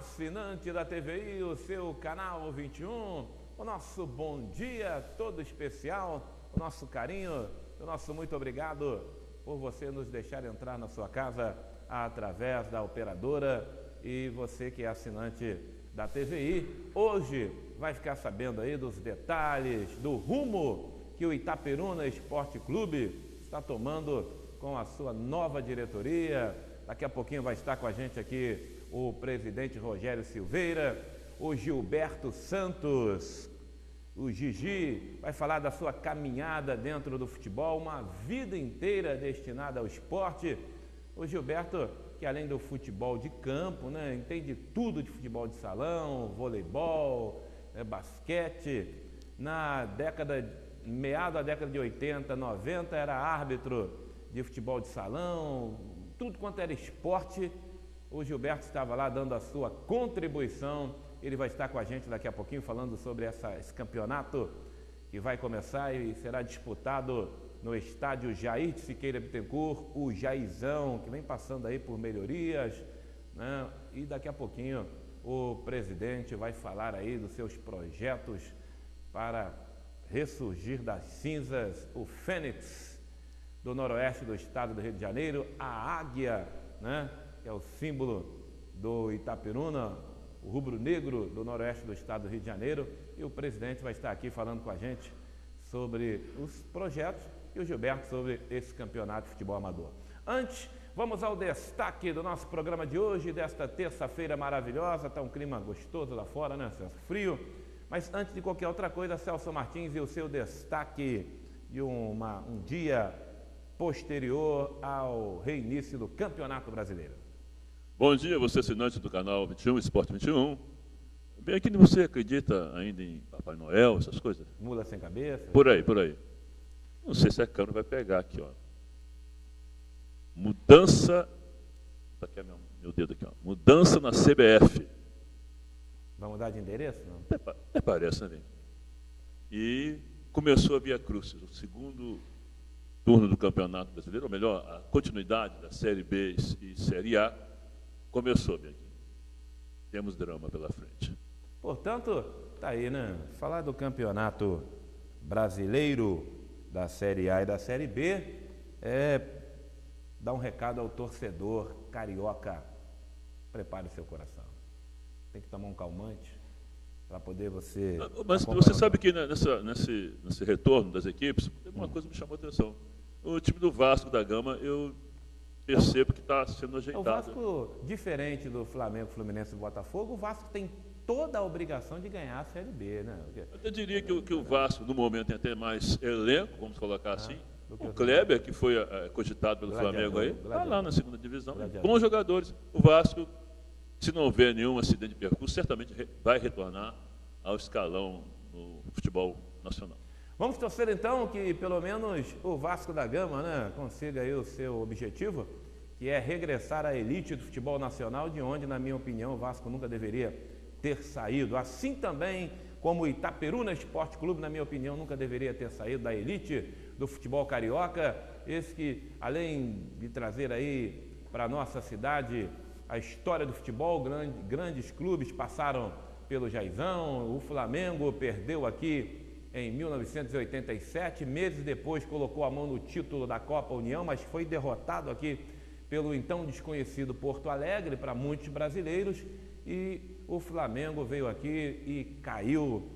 assinante da TVI, o seu canal 21, o nosso bom dia todo especial, o nosso carinho, o nosso muito obrigado por você nos deixar entrar na sua casa através da operadora. E você que é assinante da TVI, hoje vai ficar sabendo aí dos detalhes, do rumo que o Itaperuna Esporte Clube está tomando com a sua nova diretoria. Daqui a pouquinho vai estar com a gente aqui o presidente Rogério Silveira, o Gilberto Santos, o Gigi, vai falar da sua caminhada dentro do futebol, uma vida inteira destinada ao esporte. O Gilberto, que além do futebol de campo, né, entende tudo de futebol de salão, voleibol, basquete. Meado da década de 80, 90, era árbitro de futebol de salão, tudo quanto era esporte. O Gilberto estava lá dando a sua contribuição. Ele vai estar com a gente daqui a pouquinho falando sobre esse campeonato que vai começar e será disputado no estádio Jair de Siqueira Bittencourt, o Jairzão, que vem passando aí por melhorias, né? E daqui a pouquinho o presidente vai falar aí dos seus projetos para ressurgir das cinzas, o Fênix do noroeste do estado do Rio de Janeiro, a águia, né? Que é o símbolo do Itaperuna, o rubro-negro do noroeste do estado do Rio de Janeiro. E o presidente vai estar aqui falando com a gente sobre os projetos e o Gilberto sobre esse campeonato de futebol amador. Antes, vamos ao destaque do nosso programa de hoje, desta terça-feira maravilhosa. Está um clima gostoso lá fora, né, Celso? Frio. Mas antes de qualquer outra coisa, Celso Martins e o seu destaque de um dia posterior ao reinício do Campeonato Brasileiro. Bom dia, você assinante do canal 21, Esporte 21. Bem, aqui você acredita ainda em Papai Noel, essas coisas? Mula sem cabeça? Por aí, por aí. Não sei se a câmera vai pegar aqui, ó. Mudança, tá aqui meu dedo aqui, ó. Mudança na CBF. Vai mudar de endereço, não? Até parece, né? E começou a Via Crucis, o segundo turno do Campeonato Brasileiro, ou melhor, a continuidade da Série B e Série A, começou, bem aqui. Temos drama pela frente. Portanto, tá aí, né? Falar do Campeonato Brasileiro, da Série A e da Série B, é dar um recado ao torcedor carioca. Prepare o seu coração. Tem que tomar um calmante para poder você... Mas você sabe que nesse retorno das equipes, uma coisa me chamou a atenção. O time do Vasco da Gama, eu percebo que está sendo ajeitado. O Vasco, diferente do Flamengo, Fluminense e Botafogo, o Vasco tem toda a obrigação de ganhar a Série B, né? Eu diria que o Vasco, no momento, tem até mais elenco, vamos colocar assim. O Kleber, que foi cogitado pelo Flamengo aí, está lá na segunda divisão. Bons jogadores. O Vasco, se não houver nenhum acidente de percurso, certamente vai retornar ao escalão no futebol nacional. Vamos torcer então que pelo menos o Vasco da Gama, né, consiga aí o seu objetivo, que é regressar à elite do futebol nacional, de onde, na minha opinião, o Vasco nunca deveria ter saído. Assim também como o Itaperuna Esporte Clube, na minha opinião, nunca deveria ter saído da elite do futebol carioca. Esse que, além de trazer aí para a nossa cidade a história do futebol, grandes clubes passaram pelo Jairzão. O Flamengo perdeu aqui em 1987, meses depois colocou a mão no título da Copa União, mas foi derrotado aqui pelo então desconhecido Porto Alegre para muitos brasileiros. E o Flamengo veio aqui e caiu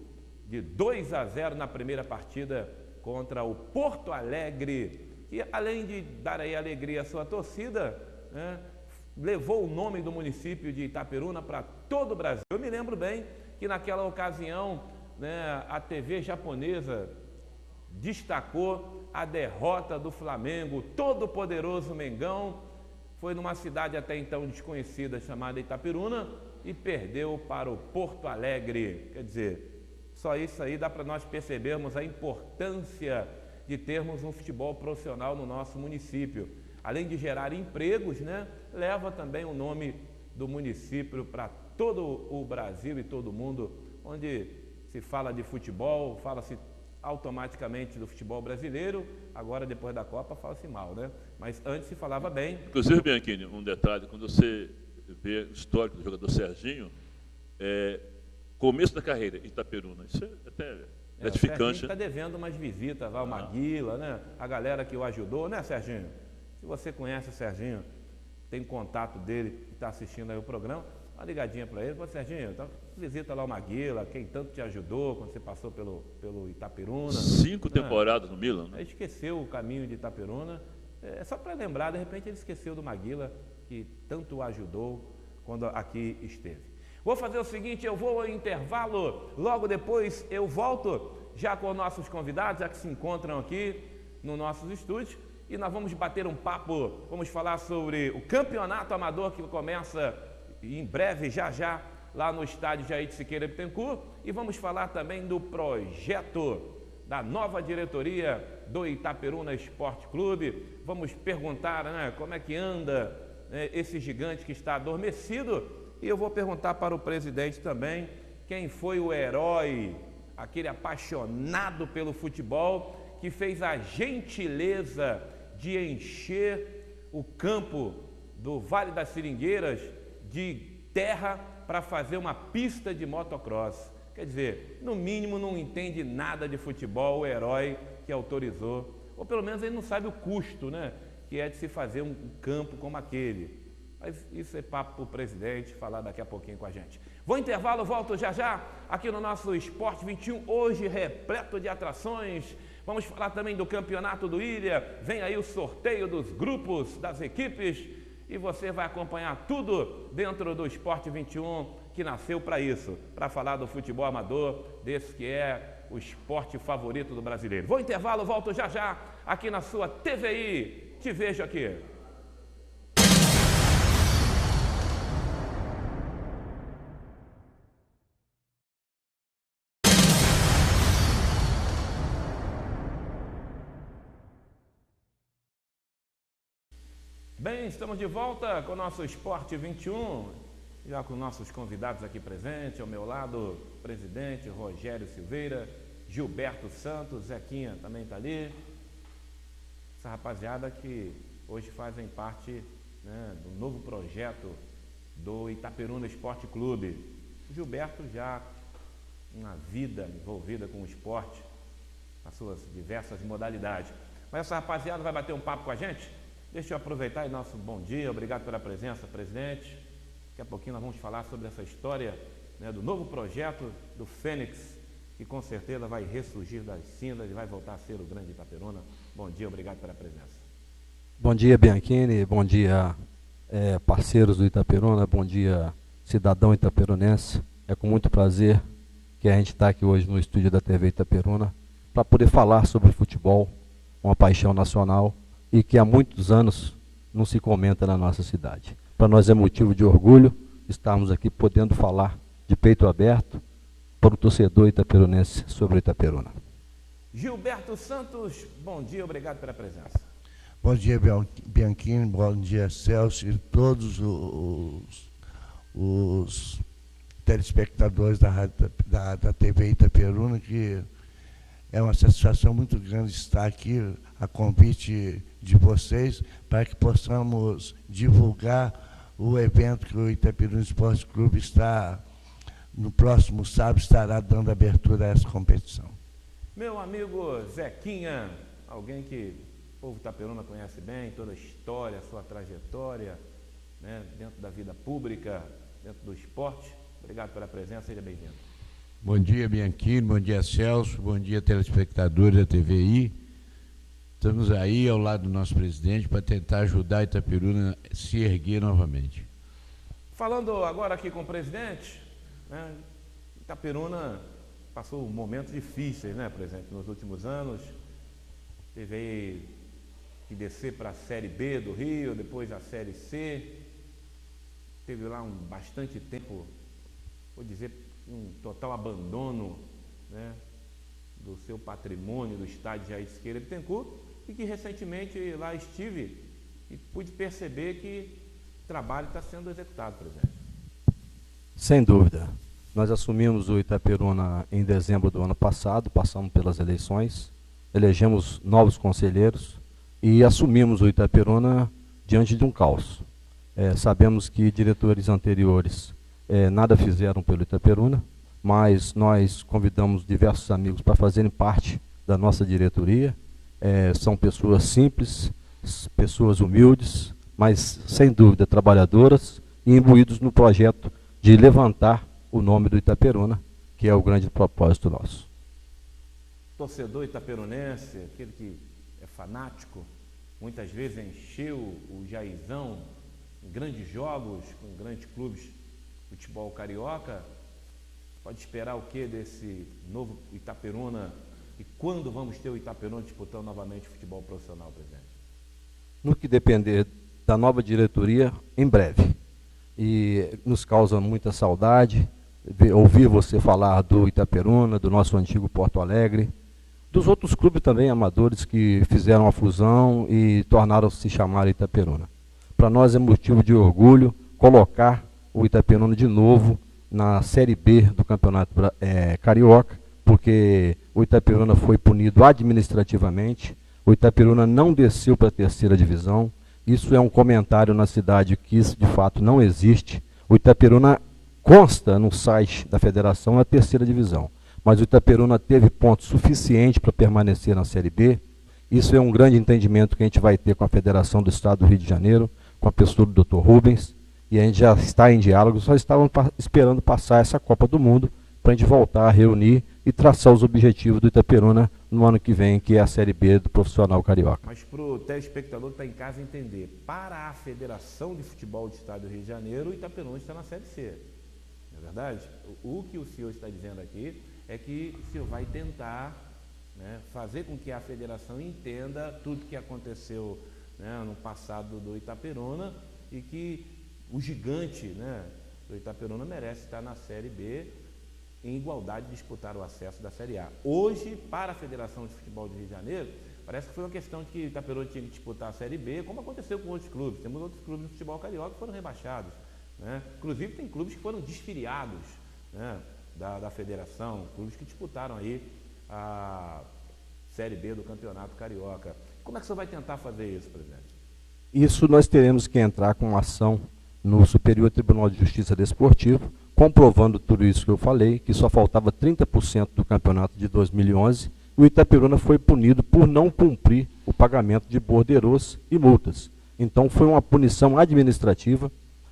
de 2-0 na primeira partida contra o Porto Alegre, que além de dar aí alegria à sua torcida, né, levou o nome do município de Itaperuna para todo o Brasil. Eu me lembro bem que naquela ocasião, né, a TV japonesa destacou a derrota do Flamengo, todo poderoso Mengão, foi numa cidade até então desconhecida chamada Itaperuna e perdeu para o Porto Alegre. Quer dizer, só isso aí dá para nós percebermos a importância de termos um futebol profissional no nosso município. Além de gerar empregos, né, leva também o nome do município para todo o Brasil e todo o mundo, onde se fala de futebol, fala-se automaticamente do futebol brasileiro. Agora, depois da Copa, fala-se mal, né? Mas antes se falava bem. Inclusive, Bianchini, um detalhe, quando você vê o histórico do jogador Serginho, começo da carreira, Itaperuna. Isso é até gratificante. O Serginho está devendo umas visitas lá, o Maguila, né? A galera que o ajudou, né, Serginho? Se você conhece o Serginho, tem contato dele e está assistindo aí o programa, uma ligadinha para ele. Serginho, então, visita lá o Maguila, quem tanto te ajudou quando você passou pelo Itaperuna. 5 temporadas no Milan. Né? Esqueceu o caminho de Itaperuna. É só para lembrar, de repente ele esqueceu do Maguila, que tanto o ajudou quando aqui esteve. Vou fazer o seguinte, eu vou ao intervalo, logo depois eu volto já com nossos convidados, já que se encontram aqui no nossos estúdios, e nós vamos bater um papo, vamos falar sobre o campeonato amador que começa em breve, já, lá no estádio Jair de Siqueira Bittencourt, e vamos falar também do projeto da nova diretoria do Itaperuna Esporte Clube. Vamos perguntar, né, como é que anda esse gigante que está adormecido, e eu vou perguntar para o presidente também quem foi o herói, aquele apaixonado pelo futebol que fez a gentileza de encher o campo do Vale das Seringueiras de terra para fazer uma pista de motocross. Quer dizer, no mínimo não entende nada de futebol o herói que autorizou, ou pelo menos ele não sabe o custo, né, que é de se fazer um campo como aquele. Mas isso é papo para o presidente falar daqui a pouquinho com a gente. Vou intervalo, volto já aqui no nosso Esporte 21, hoje repleto de atrações. Vamos falar também do campeonato do Ilha, vem aí o sorteio dos grupos, das equipes, e você vai acompanhar tudo dentro do Esporte 21, que nasceu para isso, para falar do futebol amador, desse que é o esporte favorito do brasileiro. Vou intervalo, volto já aqui na sua TVI. Te vejo aqui. Bem, estamos de volta com o nosso Esporte 21, já com nossos convidados aqui presentes, ao meu lado, o presidente Rogério Silveira, Gilberto Santos, Zequinha também está ali, essa rapaziada que hoje fazem parte, né, do novo projeto do Itaperuna Esporte Clube. O Gilberto já uma vida envolvida com o esporte, as suas diversas modalidades. Mas essa rapaziada vai bater um papo com a gente? Deixa eu aproveitar e nosso bom dia, obrigado pela presença, presidente. Daqui a pouquinho nós vamos falar sobre essa história, né, do novo projeto do Fênix, que com certeza vai ressurgir das cinzas e vai voltar a ser o grande Itaperuna. Bom dia, obrigado pela presença. Bom dia, Bianchini, bom dia, parceiros do Itaperuna, bom dia, cidadão itaperunense. É com muito prazer que a gente está aqui hoje no estúdio da TV Itaperuna para poder falar sobre futebol, uma paixão nacional, e que há muitos anos não se comenta na nossa cidade. Para nós é motivo de orgulho estarmos aqui podendo falar de peito aberto para o torcedor itaperunense sobre o Itaperuna. Gilberto Santos, bom dia, obrigado pela presença. Bom dia, Bianchini, bom dia, Celso, e todos os telespectadores da TV Itaperuna, que é uma satisfação muito grande estar aqui a convite de vocês para que possamos divulgar o evento que o Itaperuna Esporte Clube está, no próximo sábado, estará dando abertura a essa competição. Meu amigo Zequinha, alguém que o povo Itaperuna conhece bem, toda a história, a sua trajetória, né, dentro da vida pública, dentro do esporte. Obrigado pela presença, seja bem-vindo. Bom dia, Bianchini, bom dia, Celso, bom dia, telespectadores da TVI. Estamos aí ao lado do nosso presidente para tentar ajudar a Itaperuna a se erguer novamente. Falando agora aqui com o presidente, né, Itaperuna passou momentos difíceis, né, presidente, nos últimos anos. Teve aí que descer para a Série B do Rio, depois a Série C. Teve lá bastante tempo, vou dizer, um total abandono, né, do seu patrimônio, do estádio Jair de Siqueira Bittencourt, e que recentemente lá estive e pude perceber que o trabalho está sendo executado, presidente. Sem dúvida. Nós assumimos o Itaperuna em dezembro do ano passado, passamos pelas eleições, elegemos novos conselheiros e assumimos o Itaperuna diante de um caos. Sabemos que diretores anteriores nada fizeram pelo Itaperuna, mas nós convidamos diversos amigos para fazerem parte da nossa diretoria. São pessoas simples, pessoas humildes, mas sem dúvida trabalhadoras e imbuídos no projeto de levantar o nome do Itaperuna, que é o grande propósito nosso. Torcedor itaperunense, aquele que é fanático, muitas vezes encheu o Jairzão em grandes jogos, com grandes clubes de futebol carioca, pode esperar o que desse novo Itaperuna e quando vamos ter o Itaperuna disputando novamente o futebol profissional, presidente? No que depender da nova diretoria, em breve. E nos causa muita saudade ouvir você falar do Itaperuna, do nosso antigo Porto Alegre, dos outros clubes também amadores que fizeram a fusão e tornaram-se chamar Itaperuna. Para nós é motivo de orgulho colocar o Itaperuna de novo na Série B do Campeonato Carioca, porque o Itaperuna foi punido administrativamente, o Itaperuna não desceu para a terceira divisão. Isso é um comentário na cidade que isso de fato não existe. O Itaperuna consta no site da federação na terceira divisão, mas o Itaperuna teve pontos suficientes para permanecer na Série B. Isso é um grande entendimento que a gente vai ter com a Federação do Estado do Rio de Janeiro, com a pessoa do Dr. Rubens, e a gente já está em diálogo, só estávamos esperando passar essa Copa do Mundo para a gente voltar a reunir e traçar os objetivos do Itaperuna no ano que vem, que é a Série B do profissional carioca. Mas para o telespectador que está em casa entender, para a Federação de Futebol do Estado do Rio de Janeiro, o Itaperuna está na Série C. Não é verdade? O que o senhor está dizendo aqui é que o senhor vai tentar, né, fazer com que a federação entenda tudo que aconteceu, né, no passado do Itaperuna e que o gigante, né, do Itaperuna merece estar na Série B em igualdade de disputar o acesso da Série A. Hoje, para a Federação de Futebol do Rio de Janeiro, parece que foi uma questão de que o Itaperuna tinha que disputar a Série B, como aconteceu com outros clubes. Temos outros clubes do futebol carioca que foram rebaixados, né? Inclusive tem clubes que foram desfiliados, né, da federação, clubes que disputaram aí a Série B do Campeonato Carioca. Como é que o senhor vai tentar fazer isso, presidente? Isso nós teremos que entrar com uma ação no Superior Tribunal de Justiça Desportivo, comprovando tudo isso que eu falei, que só faltava 30% do campeonato de 2011, o Itaperuna foi punido por não cumprir o pagamento de borderôs e multas. Então foi uma punição administrativa,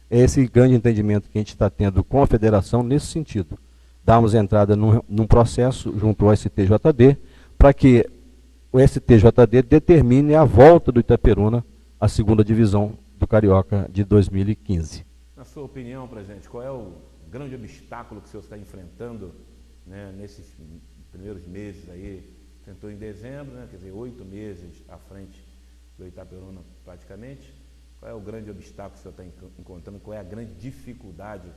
é esse grande entendimento que a gente está tendo com a federação nesse sentido. Damos entrada num processo junto ao STJD, para que o STJD determine a volta do Itaperuna à segunda divisão do Carioca de 2015. Na sua opinião, presidente, qual é o grande obstáculo que o senhor está enfrentando, né, nesses primeiros meses aí? Tentou em dezembro, né, quer dizer, 8 meses à frente do Itaperuna praticamente. Qual é o grande obstáculo que o senhor está encontrando? Qual é a grande dificuldade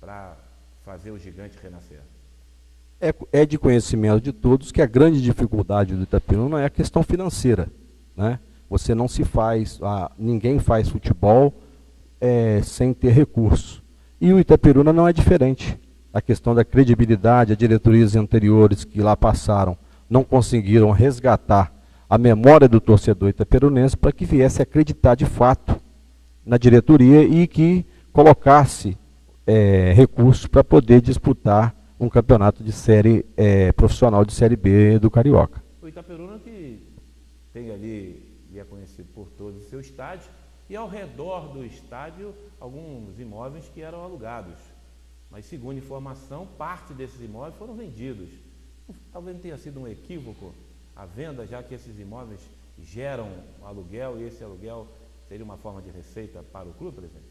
para fazer o gigante renascer? É de conhecimento de todos que a grande dificuldade do Itaperuna é a questão financeira, né? Você não se faz, ninguém faz futebol sem ter recurso. E o Itaperuna não é diferente. A questão da credibilidade, as diretorias anteriores que lá passaram não conseguiram resgatar a memória do torcedor itaperunense para que viesse acreditar de fato na diretoria e que colocasse recursos para poder disputar um campeonato de série profissional de Série B do Carioca. O Itaperuna que tem ali, e é conhecido por todos, o seu estádio, e ao redor do estádio alguns imóveis que eram alugados. Mas, segundo informação, parte desses imóveis foram vendidos. Talvez não tenha sido um equívoco a venda, já que esses imóveis geram aluguel e esse aluguel seria uma forma de receita para o clube, presidente?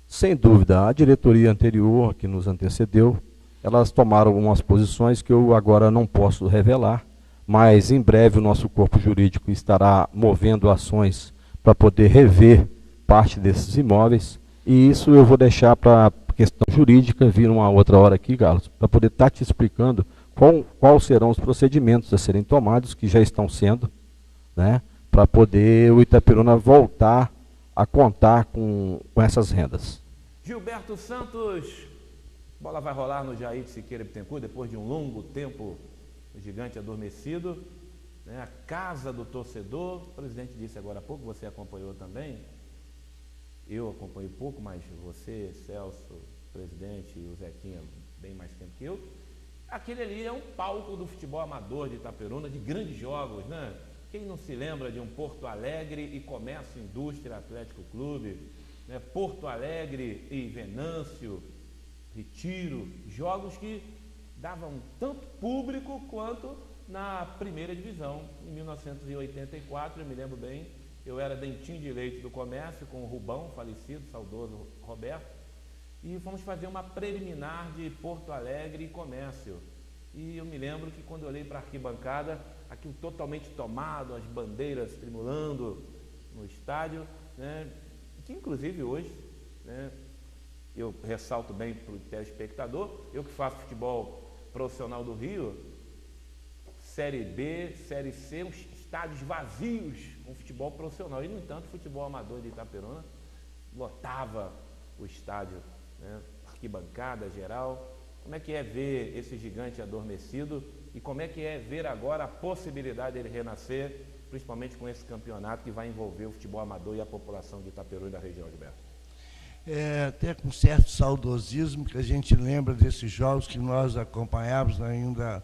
Sem dúvida, a diretoria anterior que nos antecedeu, elas tomaram algumas posições que eu agora não posso revelar, mas em breve o nosso corpo jurídico estará movendo ações para poder rever parte desses imóveis, e isso eu vou deixar para a questão jurídica vir uma outra hora aqui, Carlos, para poder estar te explicando quais serão os procedimentos a serem tomados, que já estão sendo, né, para poder o Itaperuna voltar a contar com essas rendas. Gilberto Santos, bola vai rolar no Jair Siqueira Bittencourt, depois de um longo tempo, o gigante adormecido, né, a casa do torcedor. O presidente disse agora há pouco, você acompanhou também, eu acompanhei pouco, mas você, Celso, presidente, e o Zequinha, bem mais tempo que eu, aquele ali é um palco do futebol amador de Itaperuna, de grandes jogos, né? Quem não se lembra de um Porto Alegre e Comércio Indústria Atlético Clube, né? Porto Alegre e Venâncio, Retiro, jogos que davam tanto público quanto na primeira divisão. Em 1984, eu me lembro bem, eu era dentinho de leite do comércio com o Rubão, falecido, saudoso Roberto, e fomos fazer uma preliminar de Porto Alegre e Comércio. E eu me lembro que quando eu olhei para a arquibancada, aquilo totalmente tomado, as bandeiras tremulando no estádio, né, que inclusive hoje, né, eu ressalto bem para o telespectador, eu que faço futebol profissional do Rio, Série B, Série C, uns estádios vazios com futebol profissional. E, no entanto, o futebol amador de Itaperuna lotava o estádio, né, arquibancada geral. Como é que é ver esse gigante adormecido e como é que é ver agora a possibilidade dele renascer, principalmente com esse campeonato que vai envolver o futebol amador e a população de Itaperuna e da região, Gilberto? É até com certo saudosismo que a gente lembra desses jogos que nós acompanhávamos ainda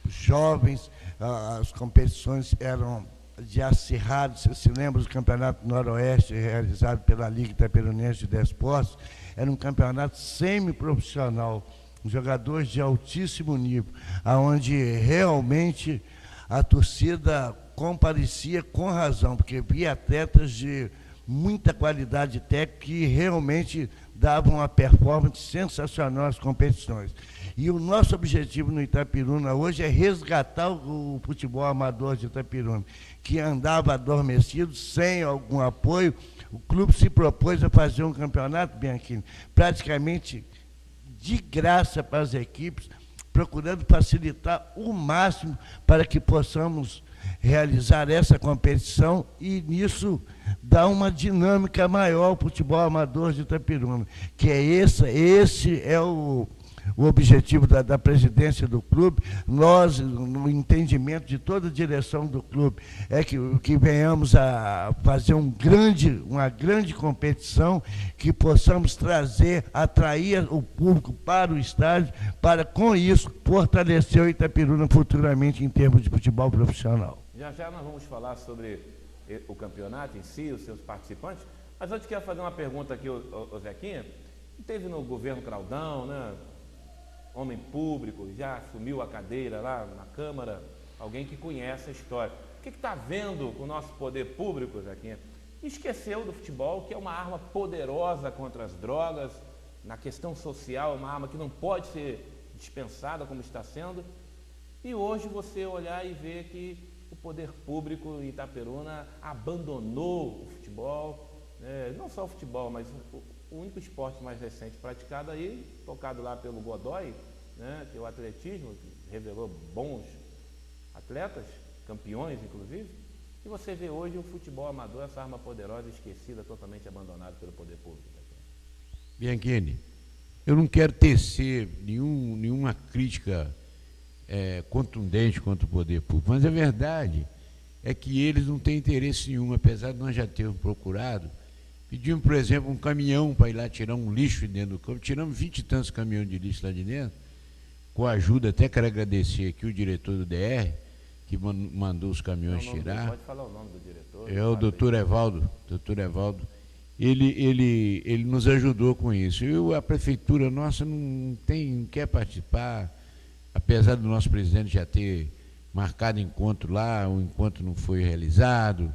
jovens, as competições eram de acirrado. Você se lembra do Campeonato Noroeste realizado pela Liga Itaperunense de Desportos? Era um campeonato semiprofissional, jogadores de altíssimo nível, onde realmente a torcida comparecia com razão, porque via atletas de muita qualidade técnica que realmente davam uma performance sensacional nas competições. E o nosso objetivo no Itaperuna hoje é resgatar o futebol amador de Itaperuna, que andava adormecido, sem algum apoio. O clube se propôs a fazer um campeonato, Bianchini, praticamente de graça para as equipes, procurando facilitar o máximo para que possamos realizar essa competição e, nisso, dar uma dinâmica maior ao futebol amador de Itaperuna, que é esse é o objetivo da presidência do clube. Nós, no entendimento de toda a direção do clube, é que venhamos a fazer uma grande competição, que possamos trazer, atrair o público para o estádio, para, com isso, fortalecer o Itaperuna futuramente em termos de futebol profissional. Já nós vamos falar sobre o campeonato em si, os seus participantes, mas antes quero fazer uma pergunta aqui, o Zequinha. Teve no governo Claudão, né? Homem público, já assumiu a cadeira lá na Câmara, alguém que conhece a história. O que está vendo com o nosso poder público, Zequinha? Esqueceu do futebol, que é uma arma poderosa contra as drogas, na questão social, uma arma que não pode ser dispensada como está sendo. E hoje você olhar e ver que o poder público em Itaperuna abandonou o futebol, né? Não só o futebol, mas o único esporte mais recente praticado aí, tocado lá pelo Godoy, né, que é o atletismo, que revelou bons atletas, campeões inclusive, e você vê hoje o futebol amador, essa arma poderosa, esquecida, totalmente abandonada pelo poder público. Bianchini, eu não quero tecer nenhuma crítica contundente contra o poder público, mas a verdade é que eles não têm interesse nenhum, apesar de nós já termos procurado. Pedimos, por exemplo, um caminhão para ir lá tirar um lixo dentro do campo. Tiramos 20 e tantos caminhões de lixo lá de dentro, com a ajuda, até quero agradecer aqui o diretor do DR, que mandou os caminhões tirar. Pode falar o nome do diretor? É o doutor Evaldo. Doutor Evaldo. Ele nos ajudou com isso. A prefeitura nossa não quer participar, apesar do nosso presidente já ter marcado encontro lá, o encontro não foi realizado.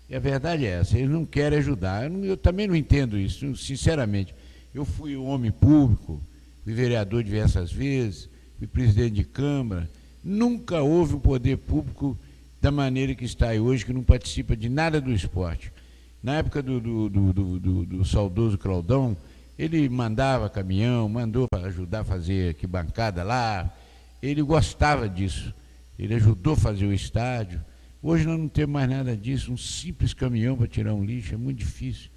E a verdade é essa, eles não querem ajudar. Eu também não entendo isso, sinceramente. Eu fui um homem público, fui vereador diversas vezes, fui presidente de Câmara. Nunca houve um poder público da maneira que está aí hoje, que não participa de nada do esporte. Na época do saudoso Claudão, ele mandava caminhão, mandou para ajudar a fazer arquibancada lá. Ele gostava disso. Ele ajudou a fazer o estádio. Hoje nós não temos mais nada disso, um simples caminhão para tirar um lixo, é muito difícil.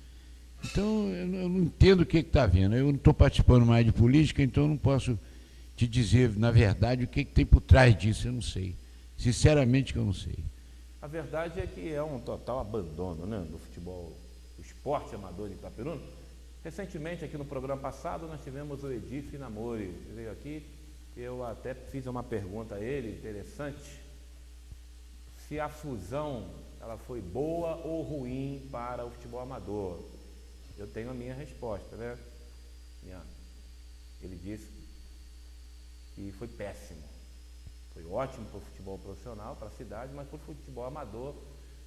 Então, eu não entendo o que está havendo. Eu não estou participando mais de política, então eu não posso te dizer, na verdade, o que tem por trás disso, eu não sei. Sinceramente que eu não sei. A verdade é que é um total abandono, né, do futebol, do esporte amador de Itaperuna. Recentemente, aqui no programa passado, nós tivemos o Edif Namori, ele veio aqui, eu até fiz uma pergunta a ele, interessante, se a fusão ela foi boa ou ruim para o futebol amador. Eu tenho a minha resposta, né? Ele disse que foi péssimo. Foi ótimo para o futebol profissional, para a cidade, mas para o futebol amador,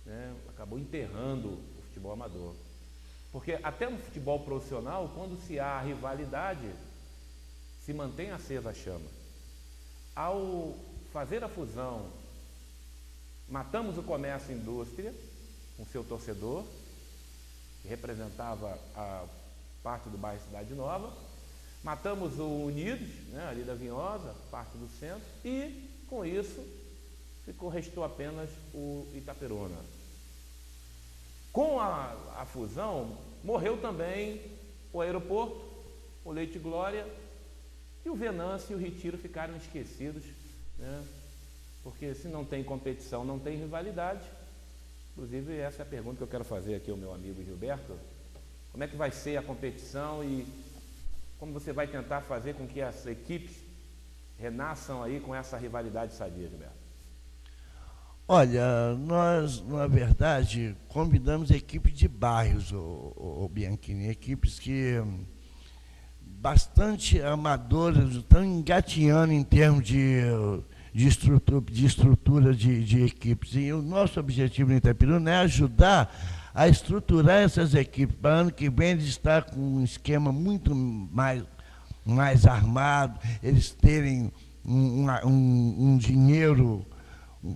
né, acabou enterrando o futebol amador. Porque até no futebol profissional, quando se há rivalidade, se mantém acesa a chama. Ao fazer a fusão, matamos o comércio e indústria, com seu torcedor, que representava a parte do bairro Cidade Nova, matamos o Unidos, né, ali da Vinhosa, parte do centro, e com isso restou apenas o Itaperuna. Com a fusão, morreu também o aeroporto, o Leite Glória, e o Venâncio e o Retiro ficaram esquecidos, né? Porque se não tem competição, não tem rivalidade. Inclusive, essa é a pergunta que eu quero fazer aqui ao meu amigo Gilberto. Como é que vai ser a competição e como você vai tentar fazer com que as equipes renasçam aí com essa rivalidade sadia, Gilberto? Olha, nós, na verdade, convidamos equipes de bairros, o Bianchini, equipes que bastante amadoras, estão engatinhando em termos de estrutura de equipes. E o nosso objetivo no Itaperuna é ajudar a estruturar essas equipes para ano que vem eles estar com um esquema muito mais armado, eles terem um dinheiro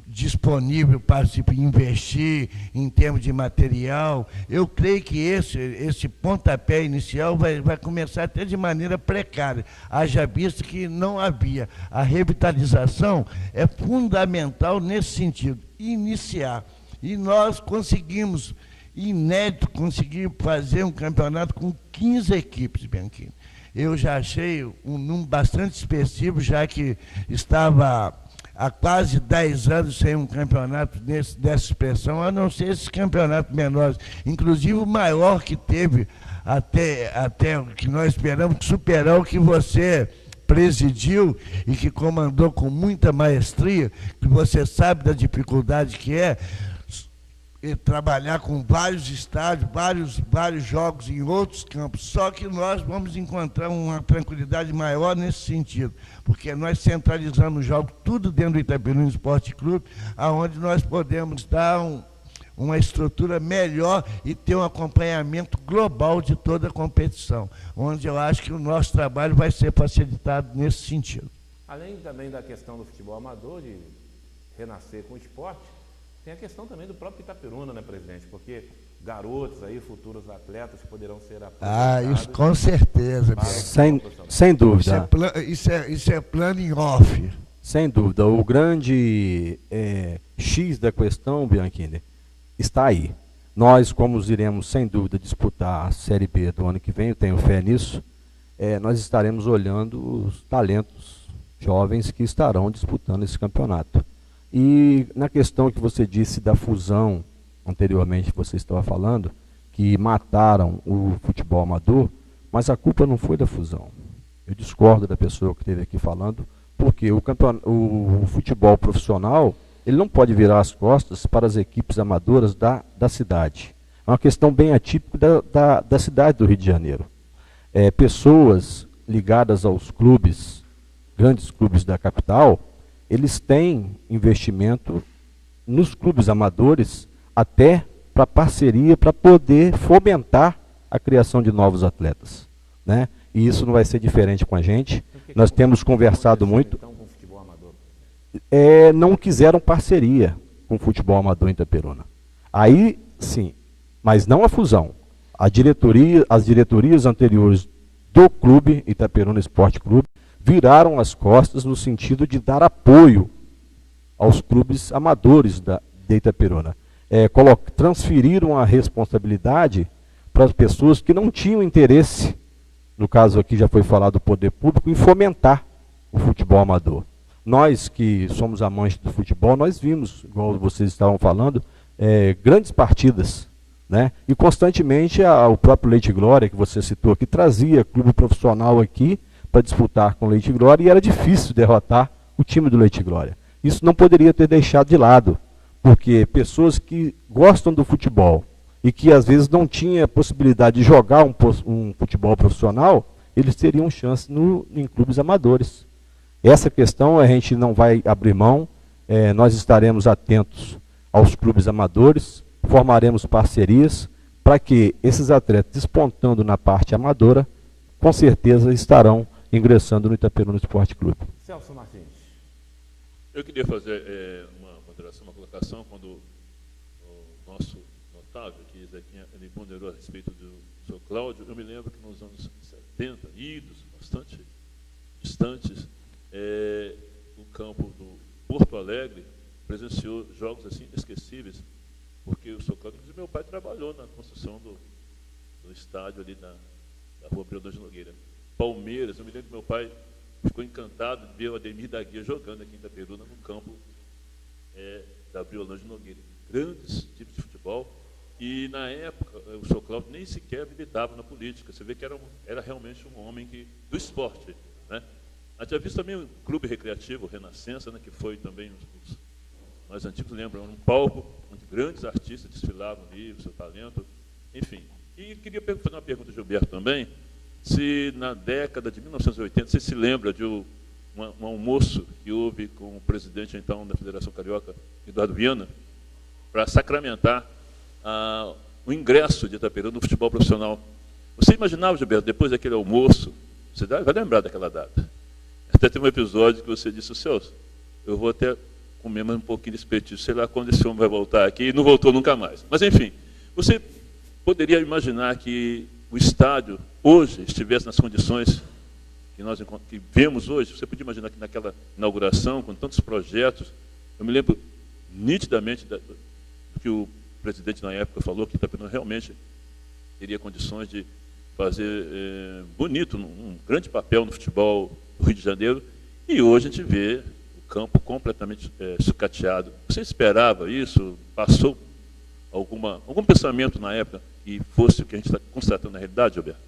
disponível para se investir em termos de material. Eu creio que esse pontapé inicial vai começar até de maneira precária, haja visto que não havia. A revitalização é fundamental nesse sentido, iniciar. E nós conseguimos, inédito, conseguimos fazer um campeonato com 15 equipes, Bianchini. Eu já achei um número bastante específico, já que estava há quase 10 anos sem um campeonato dessa expressão, a não ser esses campeonatos menores. Inclusive o maior que teve, até o que nós esperamos, superar o que você presidiu e que comandou com muita maestria, que você sabe da dificuldade que é trabalhar com vários estádios, vários jogos em outros campos, só que nós vamos encontrar uma tranquilidade maior nesse sentido, porque nós centralizamos os jogos tudo dentro do Itaperuna Esporte Clube, aonde nós podemos dar uma estrutura melhor e ter um acompanhamento global de toda a competição, onde eu acho que o nosso trabalho vai ser facilitado nesse sentido. Além também da questão do futebol amador, de renascer com o esporte, tem a questão também do próprio Itaperuna, né, presidente? Porque garotos aí, futuros atletas poderão ser aproveitados. Isso com certeza. Sem dúvida. Isso é plano em off. Sem dúvida. O grande X da questão, Bianchini, está aí. Nós, como iremos, sem dúvida, disputar a Série B do ano que vem, eu tenho fé nisso, nós estaremos olhando os talentos jovens que estarão disputando esse campeonato. E na questão que você disse da fusão, anteriormente você estava falando, que mataram o futebol amador, mas a culpa não foi da fusão. Eu discordo da pessoa que esteve aqui falando, porque o futebol profissional, ele não pode virar as costas para as equipes amadoras da cidade. É uma questão bem atípica da cidade do Rio de Janeiro. Pessoas ligadas aos clubes, grandes clubes da capital, eles têm investimento nos clubes amadores até para parceria, para poder fomentar a criação de novos atletas, né? E isso não vai ser diferente com a gente. Nós temos conversado muito. Então, com o futebol amador? Não quiseram parceria com o futebol amador em Itaperuna. Aí, sim, mas não a fusão. As diretorias anteriores do clube, Itaperuna Esporte Clube, viraram as costas no sentido de dar apoio aos clubes amadores de Itaperuna. Transferiram a responsabilidade para as pessoas que não tinham interesse, no caso aqui já foi falado do poder público, em fomentar o futebol amador. Nós que somos amantes do futebol, nós vimos, igual vocês estavam falando, grandes partidas né? E constantemente o próprio Leite Glória, que você citou aqui, trazia clube profissional aqui para disputar com o Leite Glória, e era difícil derrotar o time do Leite Glória. Isso não poderia ter deixado de lado, porque pessoas que gostam do futebol e que às vezes não tinham a possibilidade de jogar um futebol profissional, eles teriam chance em clubes amadores. Essa questão a gente não vai abrir mão, nós estaremos atentos aos clubes amadores, formaremos parcerias para que esses atletas despontando na parte amadora, com certeza estarão ingressando no Itaperuna Esporte Clube. Celso Martins. Eu queria fazer uma moderação, uma colocação, quando o nosso notável, que Zequinha, ele ponderou a respeito do Sr. Cláudio. Eu me lembro que nos anos 70, idos bastante distantes, o campo do Porto Alegre presenciou jogos assim esquecíveis, porque o Sr. Cláudio, meu pai trabalhou na construção do estádio ali da Rua Briolange Nogueira. Palmeiras, eu me lembro que meu pai ficou encantado de ver o Ademir da Guia jogando aqui em Itaperuna, no campo da Briolange Nogueira. Grandes tipos de futebol. E, na época, o Sr. Cláudio nem sequer militava na política. Você vê que era realmente um homem do esporte, né? A gente já visto também o Clube Recreativo Renascença, né, que foi também, os mais antigos lembram, um palco onde grandes artistas desfilavam ali, o seu talento, enfim. E queria fazer uma pergunta ao Gilberto também, se na década de 1980, você se lembra de um almoço que houve com o presidente, então, da Federação Carioca, Eduardo Viana, para sacramentar o ingresso de Itaperuna no futebol profissional. Você imaginava, Gilberto, depois daquele almoço, você vai lembrar daquela data. Até tem um episódio que você disse, Celso, eu vou até comer mais um pouquinho desse petisco, sei lá quando esse homem vai voltar aqui, e não voltou nunca mais. Mas, enfim, você poderia imaginar que o estádio hoje estivesse nas condições que vemos hoje? Você podia imaginar que naquela inauguração, com tantos projetos, eu me lembro nitidamente do que o presidente na época falou, que Itaperuna realmente teria condições de fazer bonito, um grande papel no futebol do Rio de Janeiro, e hoje a gente vê o campo completamente sucateado. Você esperava isso? Passou algum pensamento na época que fosse o que a gente está constatando na realidade, Gilberto?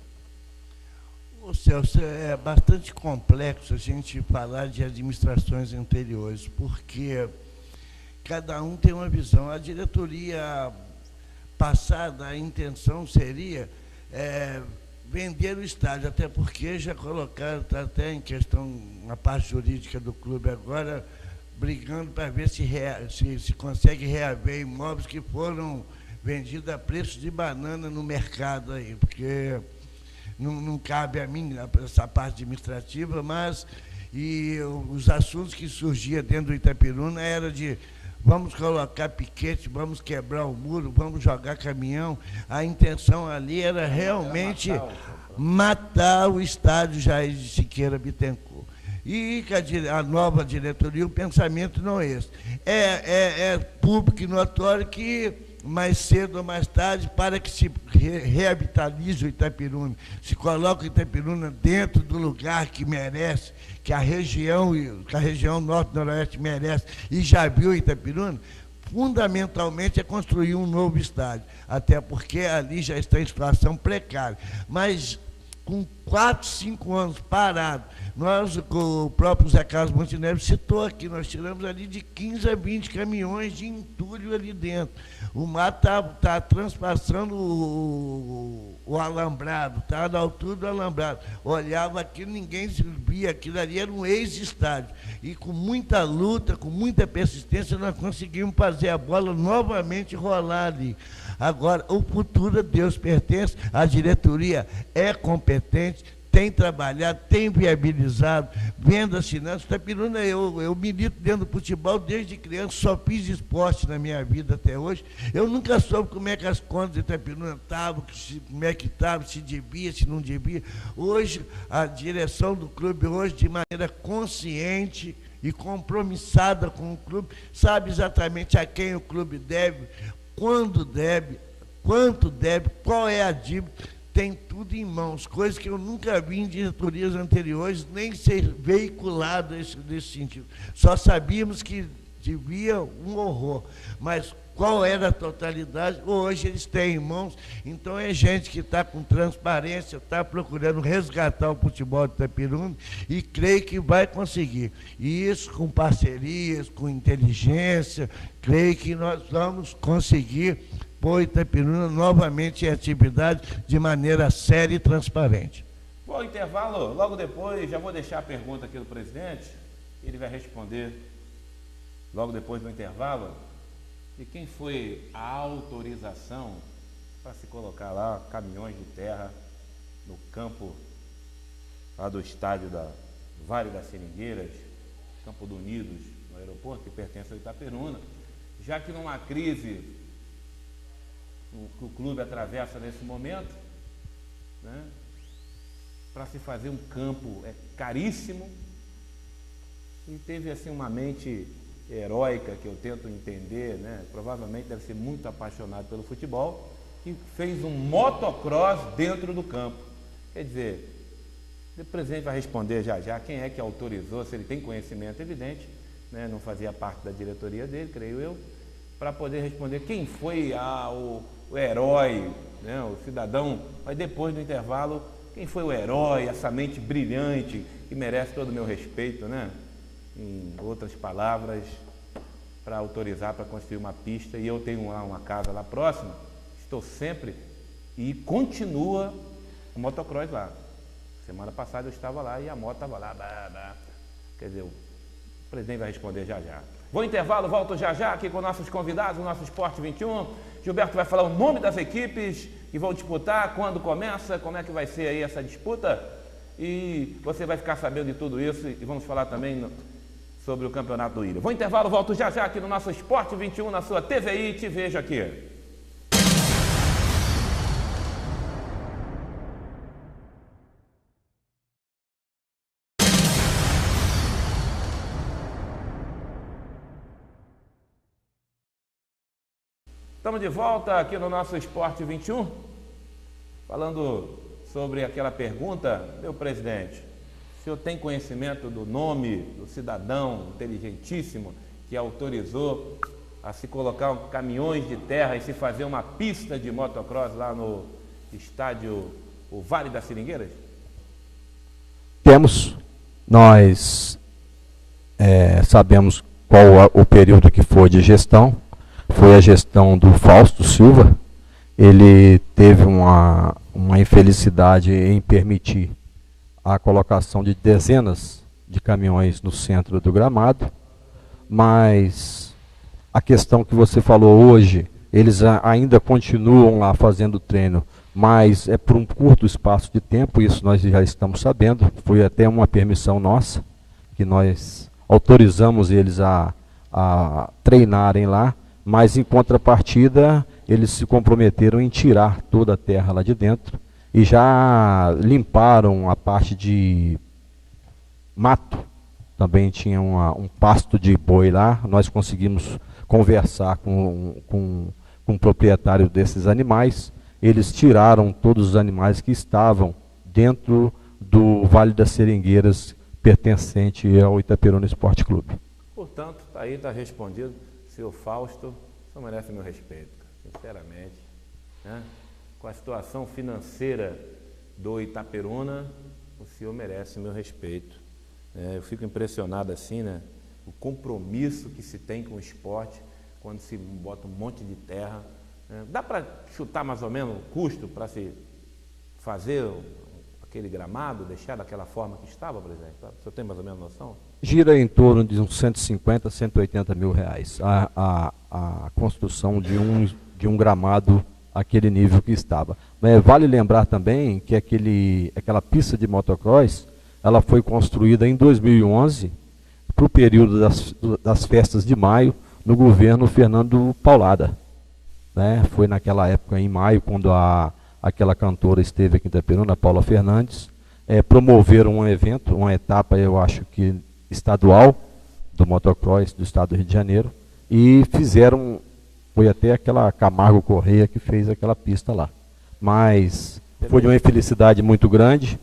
Ô Celso, é bastante complexo a gente falar de administrações anteriores, porque cada um tem uma visão. A diretoria passada, a intenção seria vender o estádio, até porque já colocaram, está até em questão, na parte jurídica do clube agora, brigando para ver se consegue reaver imóveis que foram vendidos a preço de banana no mercado aí, porque não cabe a mim essa parte administrativa, mas os assuntos que surgiam dentro do Itaperuna era de vamos colocar piquete, vamos quebrar o muro, vamos jogar caminhão. A intenção ali era realmente matar o estádio Jair de Siqueira Bittencourt. E a nova diretoria, o pensamento não é esse. É público e notório que, mais cedo ou mais tarde, para que se reavitalize o Itaperuna, se coloque o Itaperuna dentro do lugar que merece, que a região norte-noroeste merece, e já viu o Itaperuna, fundamentalmente é construir um novo estádio, até porque ali já está em situação precária. Mas com 4, 5 anos parado, o próprio Zé Carlos Montenegro citou aqui, nós tiramos ali de 15 a 20 caminhões de entulho ali dentro. O mato está transpassando o alambrado, está na altura do alambrado. Olhava aquilo, ninguém via, aquilo ali era um ex-estádio. E com muita luta, com muita persistência, nós conseguimos fazer a bola novamente rolar ali. Agora, o futuro a Deus pertence, a diretoria é competente, tem trabalhado, tem viabilizado, vendo as finanças. Itaperuna, eu milito dentro do futebol desde criança, só fiz esporte na minha vida até hoje. Eu nunca soube como é que as contas de Itaperuna estavam, como é que estava, se devia, se não devia. Hoje, a direção do clube, hoje, de maneira consciente e compromissada com o clube, sabe exatamente a quem o clube deve, quando deve, quanto deve, qual é a dívida. Tem tudo em mãos, coisas que eu nunca vi em diretorias anteriores, nem ser veiculado nesse sentido. Só sabíamos que gente via um horror, mas qual era a totalidade? Hoje eles têm em mãos, então é gente que está com transparência, está procurando resgatar o futebol de Itapiruna e creio que vai conseguir. E isso com parcerias, com inteligência, creio que nós vamos conseguir pôr Itapiruna novamente em atividade de maneira séria e transparente. Bom, intervalo, logo depois, já vou deixar a pergunta aqui do presidente, ele vai responder logo depois do intervalo. E quem foi a autorização para se colocar lá caminhões de terra no campo lá do estádio da Vale das Seringueiras, Campo do Unidos, no aeroporto, que pertence ao Itaperuna, já que numa crise que o clube atravessa nesse momento, né, para se fazer um campo é caríssimo, e teve assim uma mente heróica que eu tento entender, né? Provavelmente deve ser muito apaixonado pelo futebol, que fez um motocross dentro do campo. Quer dizer, o presidente vai responder já quem é que autorizou, se ele tem conhecimento evidente, né? Não fazia parte da diretoria dele, creio eu, para poder responder quem foi o herói, né? O cidadão, mas depois do intervalo, quem foi o herói, essa mente brilhante que merece todo o meu respeito, né? Em outras palavras, para autorizar para construir uma pista, e eu tenho uma casa lá próxima, estou sempre, e continua o motocross lá. Semana passada eu estava lá e a moto estava lá, quer dizer, o presidente vai responder já. Vou intervalo, volto já aqui com nossos convidados, o nosso Esporte 21, Gilberto vai falar o nome das equipes que vão disputar, quando começa, como é que vai ser aí essa disputa, e você vai ficar sabendo de tudo isso, e vamos falar também sobre o Campeonato do Ilha. Vou intervalo, volto já aqui no nosso Esporte 21, na sua TVI, te vejo aqui. Estamos de volta aqui no nosso Esporte 21, falando sobre aquela pergunta, meu presidente, o senhor tem conhecimento do nome do cidadão inteligentíssimo que autorizou a se colocar caminhões de terra e se fazer uma pista de motocross lá no estádio, o Vale das Seringueiras? Temos, nós sabemos qual o período que foi de gestão, foi a gestão do Fausto Silva. Ele teve uma infelicidade em permitir a colocação de dezenas de caminhões no centro do gramado, mas a questão que você falou hoje, eles ainda continuam lá fazendo treino, mas é por um curto espaço de tempo, isso nós já estamos sabendo, foi até uma permissão nossa, que nós autorizamos eles a treinarem lá, mas em contrapartida eles se comprometeram em tirar toda a terra lá de dentro e já limparam a parte de mato, também tinha um pasto de boi lá, nós conseguimos conversar com o proprietário desses animais, eles tiraram todos os animais que estavam dentro do Vale das Seringueiras, pertencente ao Itaperuna Esporte Clube. Portanto, aí está respondido, senhor Fausto, o senhor merece meu respeito, sinceramente, né? Com a situação financeira do Itaperuna, o senhor merece meu respeito. Eu fico impressionado assim, né? O compromisso que se tem com o esporte, quando se bota um monte de terra. Dá para chutar mais ou menos o custo para se fazer aquele gramado, deixar daquela forma que estava, presidente? O senhor tem mais ou menos noção? Gira em torno de uns 150, 180 mil reais a construção de um gramado àquele nível que estava. Mas vale lembrar também que aquela pista de motocross, ela foi construída em 2011 para o período das festas de maio no governo Fernando Paulada. Né? Foi naquela época, em maio, quando aquela cantora esteve aqui em Itaperuna, Paula Fernandes, promoveram um evento, uma etapa, eu acho que estadual, do motocross do estado do Rio de Janeiro, e fizeram, foi até aquela Camargo Correia que fez aquela pista lá. Mas foi de uma infelicidade muito grande,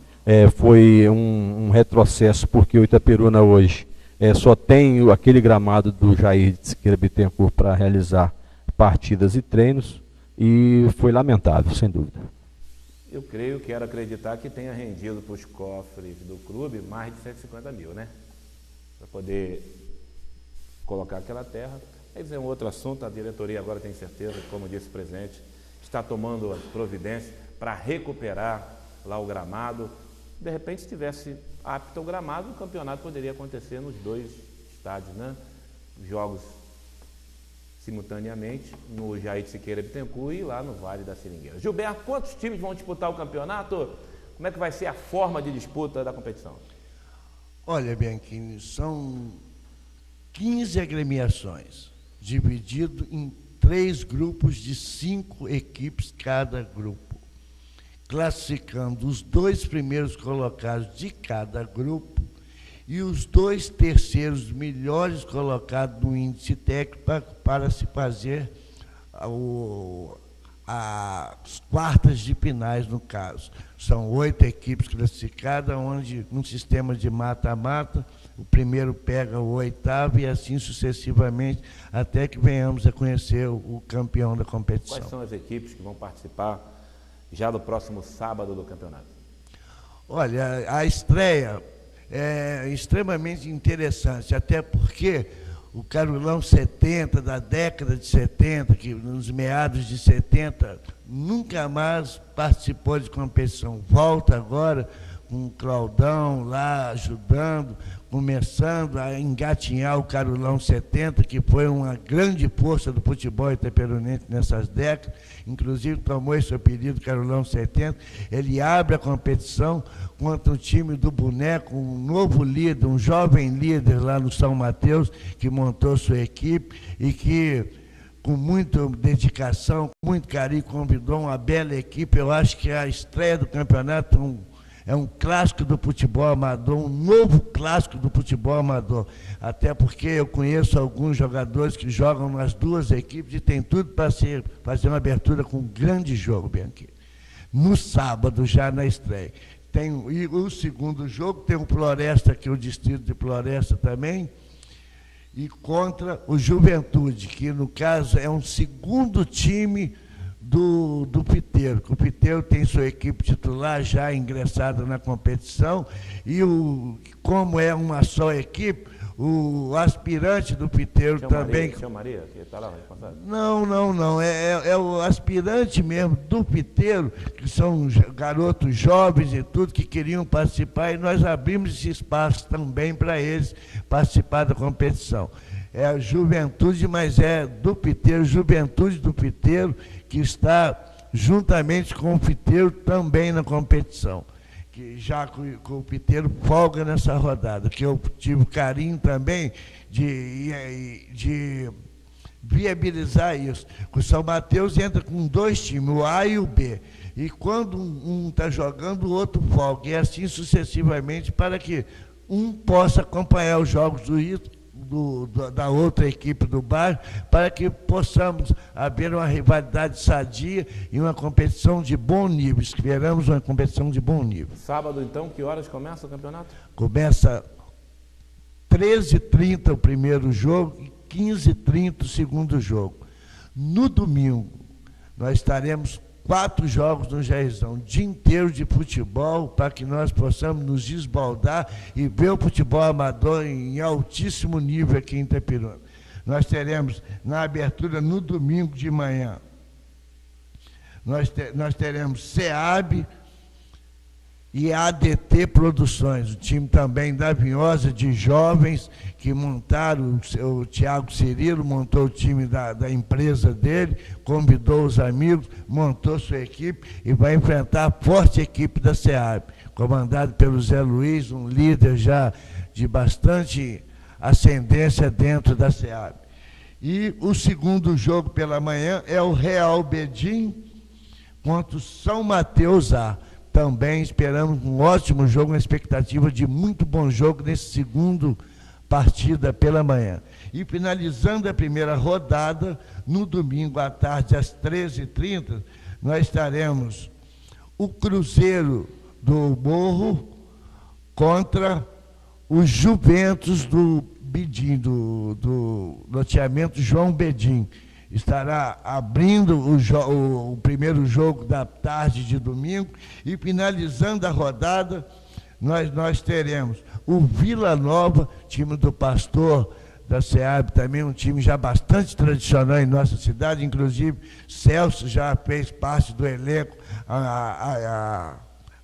foi um retrocesso, porque o Itaperuna hoje só tem aquele gramado do Jair de Siqueira Bittencourt para realizar partidas e treinos, e foi lamentável, sem dúvida. Eu creio, quero acreditar que tenha rendido para os cofres do clube mais de 150 mil, né? Para poder colocar aquela terra. Mas é um outro assunto, a diretoria agora tem certeza, como disse o presidente, está tomando as providências para recuperar lá o gramado. De repente, se tivesse apto o gramado, o campeonato poderia acontecer nos dois estádios, né? Jogos simultaneamente no Jair de Siqueira Bittencourt e lá no Vale da Seringueira. Gilberto, quantos times vão disputar o campeonato? Como é que vai ser a forma de disputa da competição? Olha, Bianchini, são 15 agremiações, dividido em 3 grupos de 5 equipes cada grupo, classificando os 2 primeiros colocados de cada grupo e os 2 terceiros melhores colocados no índice técnico para se fazer as quartas de finais, no caso. São 8 equipes classificadas, onde, num sistema de mata-mata, o primeiro pega o 8º e assim sucessivamente, até que venhamos a conhecer o campeão da competição. Quais são as equipes que vão participar já no próximo sábado do campeonato? Olha, a estreia é extremamente interessante, até porque o Carolão 70, da década de 70, que nos meados de 70, nunca mais participou de competição. Volta agora com o Claudão lá ajudando, começando a engatinhar o Carolão 70, que foi uma grande força do futebol itaperunense nessas décadas, inclusive tomou esse apelido, Carolão 70. Ele abre a competição contra o time do Boneco, um novo líder, um jovem líder lá no São Mateus, que montou sua equipe e que, com muita dedicação, com muito carinho, convidou uma bela equipe. Eu acho que a estreia do campeonato é um clássico do futebol amador, um novo clássico do futebol amador. Até porque eu conheço alguns jogadores que jogam nas 2 equipes e tem tudo para fazer uma abertura com um grande jogo, Bianchi. No sábado, já na estreia. E o segundo jogo tem o Floresta, que é o distrito de Floresta também, e contra o Juventude, que no caso é um segundo time do Piteiro, que o Piteiro tem sua equipe titular já ingressada na competição, e como é uma só equipe, o aspirante do Piteiro também... Seu Maria, que está lá responsável? Não. É o aspirante mesmo do Piteiro, que são garotos jovens e tudo, que queriam participar, e nós abrimos esse espaço também para eles participar da competição. É a Juventude, mas é do Piteiro, Juventude do Piteiro, que está juntamente com o Piteiro também na competição. Que já com o Piteiro folga nessa rodada, que eu tive o carinho também de viabilizar isso. O São Mateus entra com 2 times, o A e o B. E quando um está jogando, o outro folga. E assim sucessivamente, para que um possa acompanhar os jogos da outra equipe do bairro, para que possamos haver uma rivalidade sadia e uma competição de bom nível. Esperamos uma competição de bom nível. Sábado, então, que horas começa o campeonato? Começa 13h30 o primeiro jogo e 15h30 o segundo jogo. No domingo, nós estaremos 4 jogos no Jairzão, dia inteiro de futebol, para que nós possamos nos esbaldar e ver o futebol amador em altíssimo nível aqui em Itapiruna. Nós teremos, na abertura, no domingo de manhã, nós teremos SEAB e ADT Produções, o time também da Vinhosa, de jovens que montaram, o Tiago Cirilo montou o time da empresa dele, convidou os amigos, montou sua equipe e vai enfrentar a forte equipe da SEAB, comandado pelo Zé Luiz, um líder já de bastante ascendência dentro da SEAB. E o segundo jogo pela manhã é o Real Bedim contra o São Mateus A. Também esperamos um ótimo jogo, uma expectativa de muito bom jogo nesse segundo partida pela manhã. E finalizando a primeira rodada, no domingo à tarde, às 13h30, nós estaremos o Cruzeiro do Morro contra o Juventus do Bedim, do loteamento João Bedim, estará abrindo o primeiro jogo da tarde de domingo e finalizando a rodada, nós teremos o Vila Nova, time do pastor da SEAB, também um time já bastante tradicional em nossa cidade, inclusive Celso já fez parte do elenco há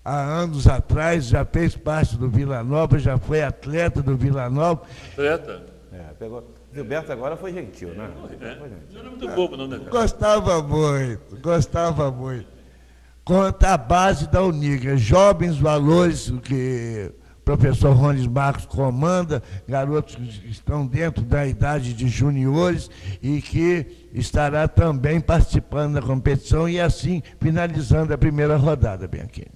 anos atrás, já fez parte do Vila Nova, já foi atleta do Vila Nova. Atleta? Pegou. Gilberto agora foi gentil, né? Não era muito bobo, não, né? Gostava muito. Conta a base da Uniga, jovens valores que o professor Rones Marcos comanda, garotos que estão dentro da idade de juniores e que estará também participando da competição e assim finalizando a primeira rodada, Bianchini.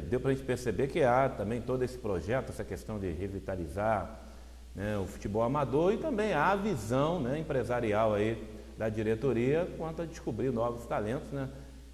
Deu para a gente perceber que há também todo esse projeto, essa questão de revitalizar, né, o futebol amador, e também há a visão, né, empresarial aí da diretoria quanto a descobrir novos talentos, né?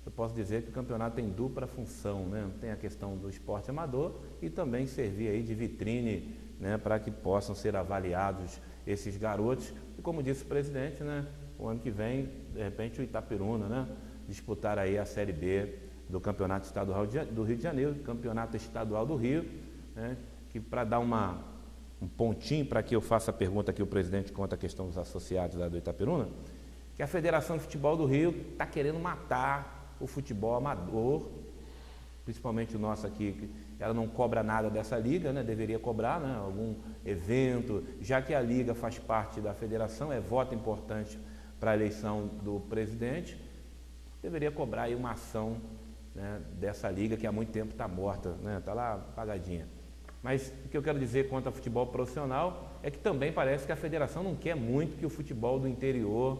Eu posso dizer que o campeonato tem dupla função, né? Tem a questão do esporte amador e também servir aí de vitrine, né, para que possam ser avaliados esses garotos. E como disse o presidente, né, o ano que vem, de repente, o Itaperuna, né, disputar aí a Série B do Campeonato Estadual do Rio de Janeiro, Campeonato Estadual do Rio, né, que para dar um pontinho para que eu faça a pergunta que o presidente conta a questão dos associados lá do Itaperuna, que a Federação de Futebol do Rio está querendo matar o futebol amador, principalmente o nosso aqui, que ela não cobra nada dessa liga, né? Deveria cobrar, né, algum evento, já que a liga faz parte da federação, é voto importante para a eleição do presidente, deveria cobrar aí uma ação, né, dessa liga que há muito tempo está morta, né? Está lá apagadinha. Mas o que eu quero dizer quanto ao futebol profissional é que também parece que a federação não quer muito que o futebol do interior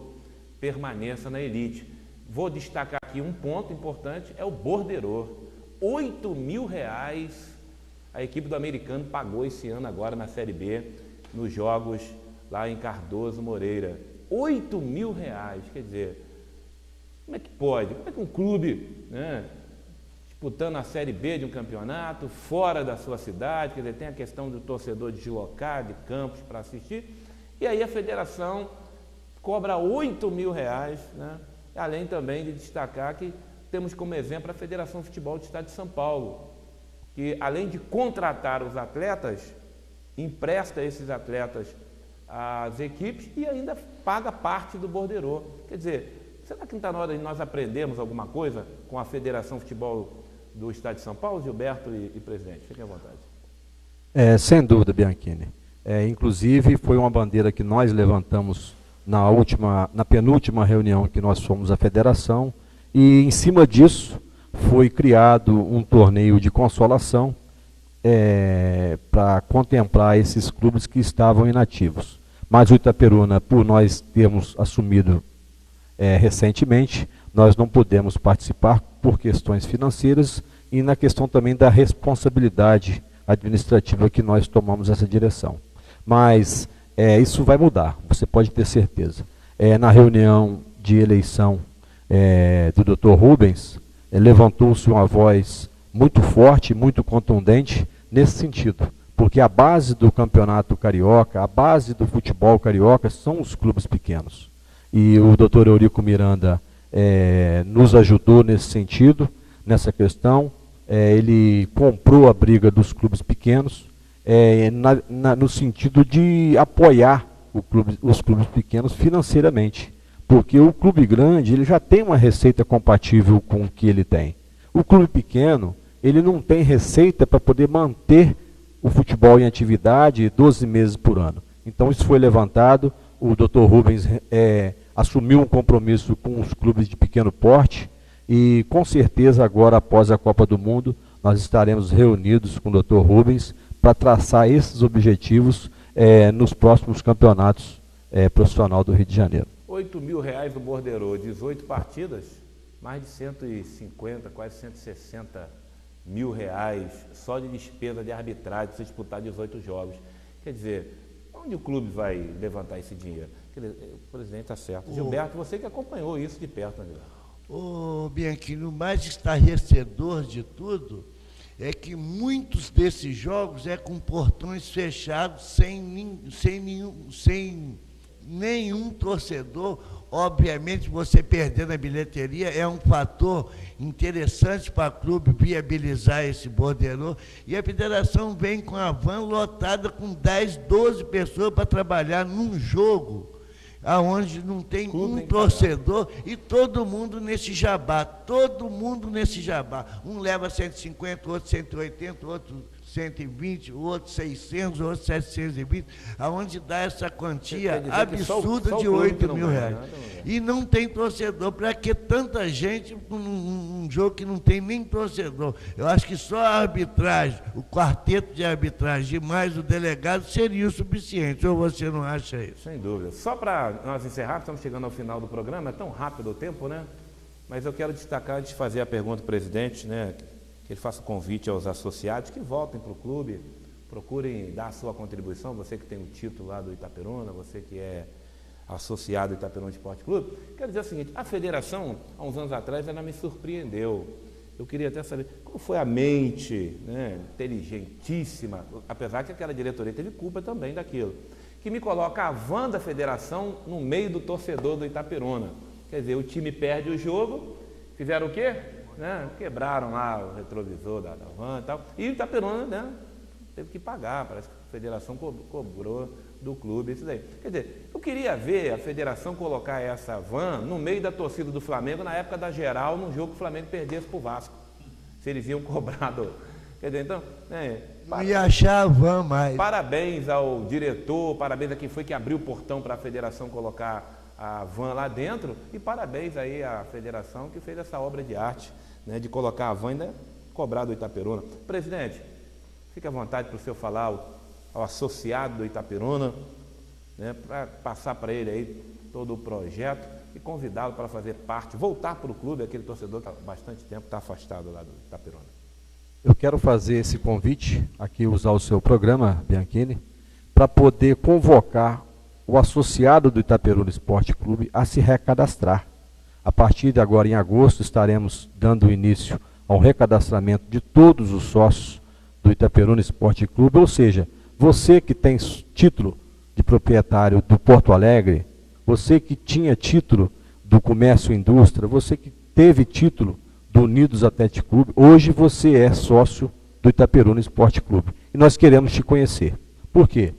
permaneça na elite. Vou destacar aqui um ponto importante, é o borderô. R$8.000 a equipe do Americano pagou esse ano agora na Série B, nos jogos lá em Cardoso Moreira. R$8.000, quer dizer, como é que pode? Como é que um clube, né, disputando a Série B de um campeonato, fora da sua cidade, quer dizer, tem a questão do torcedor deslocar de campos para assistir, e aí a federação cobra R$8.000, né? Além também de destacar que temos como exemplo a Federação de Futebol do Estado de São Paulo, que além de contratar os atletas, empresta esses atletas às equipes e ainda paga parte do borderô. Quer dizer, será que não está na hora de nós aprendermos alguma coisa com a Federação de Futebol do Estado de São Paulo, Gilberto e presidente? Fiquem à vontade. Sem dúvida, Bianchini. Inclusive, foi uma bandeira que nós levantamos na penúltima reunião que nós fomos à federação, e em cima disso foi criado um torneio de consolação para contemplar esses clubes que estavam inativos. Mas o Itaperuna, por nós termos assumido recentemente, nós não pudemos participar por questões financeiras e na questão também da responsabilidade administrativa que nós tomamos essa direção. Mas isso vai mudar, você pode ter certeza. Na reunião de eleição do Dr. Rubens, levantou-se uma voz muito forte, muito contundente nesse sentido, porque a base do campeonato carioca, a base do futebol carioca são os clubes pequenos. E o Dr. Eurico Miranda nos ajudou nesse sentido, nessa questão. Ele comprou a briga dos clubes pequenos, no sentido de apoiar os clubes pequenos financeiramente, porque o clube grande ele já tem uma receita compatível com o que ele tem. O clube pequeno ele não tem receita para poder manter o futebol em atividade 12 meses por ano. Então isso foi levantado, o Dr. Rubens assumiu um compromisso com os clubes de pequeno porte e com certeza agora após a Copa do Mundo nós estaremos reunidos com o Dr. Rubens para traçar esses objetivos nos próximos campeonatos profissional do Rio de Janeiro. R$8.000 do borderô, 18 partidas, mais de 150, quase 160 mil reais só de despesa de arbitragem para você disputar 18 jogos. Quer dizer, onde o clube vai levantar esse dinheiro? Quer dizer, o presidente está certo. Gilberto, você que acompanhou isso de perto, né? Bianchini, o mais estarrecedor de tudo é que muitos desses jogos é com portões fechados, sem nenhum torcedor. Obviamente, você perdendo a bilheteria é um fator interessante para o clube viabilizar esse borderô. E a federação vem com a van lotada com 10, 12 pessoas para trabalhar num jogo aonde não tem um torcedor e todo mundo nesse jabá, Um leva 150, outro 180, outro 120, outro 600, outro 720, aonde dá essa quantia absurda de 8 mil reais. E não tem torcedor. Para que tanta gente num jogo que não tem nem torcedor? Eu acho que só a arbitragem, o quarteto de arbitragem e mais o delegado seria o suficiente. Ou você não acha isso? Sem dúvida. Só para nós encerrar, estamos chegando ao final do programa, é tão rápido o tempo, né? Mas eu quero destacar, antes de fazer a pergunta ao presidente, né, que ele faça um convite aos associados que voltem para o clube, procurem dar a sua contribuição, você que tem o título lá do Itaperuna, você que é associado do Itaperuna Esporte Clube. Quero dizer o seguinte, a federação, há uns anos atrás, ela me surpreendeu. Eu queria até saber qual foi a mente, né, inteligentíssima, apesar que aquela diretoria teve culpa também daquilo, que me coloca a van da federação no meio do torcedor do Itaperuna. Quer dizer, o time perde o jogo, fizeram o quê? Né? Quebraram lá o retrovisor da van e tal, e o Itaperuna, né, teve que pagar, parece que a federação cobrou do clube, isso daí. Quer dizer, eu queria ver a federação colocar essa van no meio da torcida do Flamengo na época da geral, num jogo que o Flamengo perdesse para o Vasco, se eles iam cobrar do... Quer dizer, então... Não ia achar a van mais. Parabéns ao diretor, parabéns a quem foi que abriu o portão para a federação colocar a van lá dentro, e parabéns aí à federação que fez essa obra de arte, né, de colocar a van e ainda cobrar do Itaperuna. Presidente, fique à vontade para o senhor falar ao associado do Itaperuna, né, para passar para ele aí todo o projeto e convidá-lo para fazer parte, voltar para o clube, aquele torcedor que há bastante tempo está afastado lá do Itaperuna. Eu quero fazer esse convite, aqui usar o seu programa, Bianchini, para poder convocar o associado do Itaperuna Esporte Clube a se recadastrar. A partir de agora, em agosto, estaremos dando início ao recadastramento de todos os sócios do Itaperuna Esporte Clube, ou seja, você que tem título de proprietário do Porto Alegre, você que tinha título do Comércio e Indústria, você que teve título do Unidos Atlético Clube, hoje você é sócio do Itaperuna Esporte Clube. E nós queremos te conhecer. Por quê?